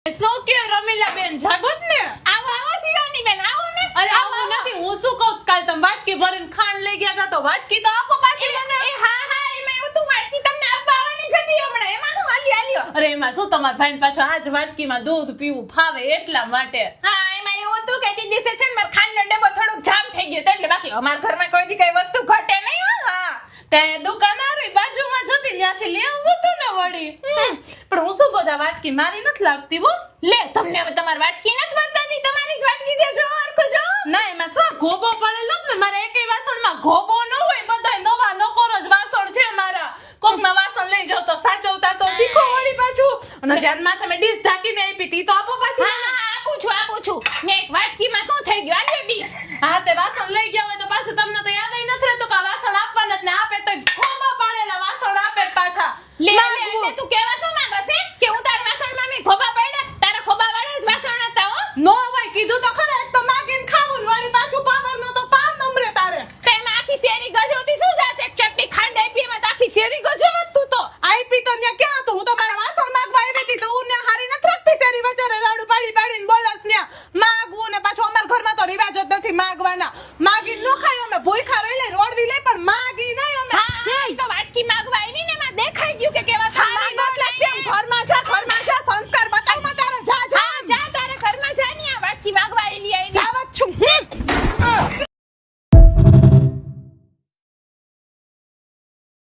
શું કે રમીલા બેન જાગોત ને આવો આવો શિવાની બેન આવો ને. અરે આવું નથી હું શું કહું કાલ તમે વાટકી ભરીને ખાંડ લઈ ગયા હતા તો વાટકી તો આપો પાછી મને એ હા હા એમાં એવું તું વાટકી તમને આપવા આવવાની જ હતી હમણાં એમાં હું હાલ્યો અરે એમાં શું તમારા ભાઈને પાછો આજ વાટકીમાં દૂધ પીવું ફાવે એટલા માટે હા એમાં એવું હતું કે તે દિવસે છે ને મારા ખાંડનો ડબ્બો થોડોક જામ થઈ ગયો તો એટલે બાકી અમારા ઘરમાં કોઈ દી કઈ વસ્તુ ઘટે નહીં હો. હા ત્યાં દુકાન આવી બાજુમાં જ હતી ત્યાંથી લઈ આવું હતું ને વળી પણ હું શું કહું છું, આ વાટકી મારી નથી લાગતી હો લે તમને હવે તમારી વાટકી નથી વર્તાતી તમારી જ વાટકી છે જો હરખું જો. ના એમાં શું ગોબો પડેલો ને મારા એકેય વાસણમાં ગોબો ન હોય બધાય નવા નકોર જ વાસણ છે મારા કોકના વાસણ લઈ જાવ તો સાચવતા તો શીખો વળી પાછું અને જ્યાં માથે મેં ડીશ ઢાંકીને આપી હતી તો આપો પાછી હા મને. આપું છું ને એક વાટકીમાં શું થઈ ગયું આલ્યો ડીશ. હા તે વાસણ લઈ ગયા હોય તો પાછું તમને તો યાદ નથી રહેતું કે આ વાસણ આપવાના જ ને આપે તો ગોબા પાડેલા વાસણ આપે જ પાછા લે માગવું. એટલે તું કેવા શું માંગસ હે કે હું તારા વાસણમાં મેં ખોબા પાડ્યા તારા ખોબા વાળા જ વાસણ હતા હો. નો હોય કીધું તો ખરા એક તો માગીને ખાવું ને વળી પાછું પાવર નો તો પાવ નંબરે તારે તો એમાં આખી શેરી ગજોતી શું જાશે એક ચપટી ખાંડ આપી એમાં તો આખી શેરી ગજો વસ્તુ તો. આઈપી તો ન્યા ક્યાં હતું હું તો મારા વાસણ માંગવા આવી હતી તો હું ન્યા હારી નથી રાખતી શેરી વચારે રાડું પાડી પાડીને બોલસ ન્યા માગવું ને પાછું અમારા ઘરમાં તો રિવાજ જ નથી માગવાના માગીને નો ખાય અમે ભૂખ્યા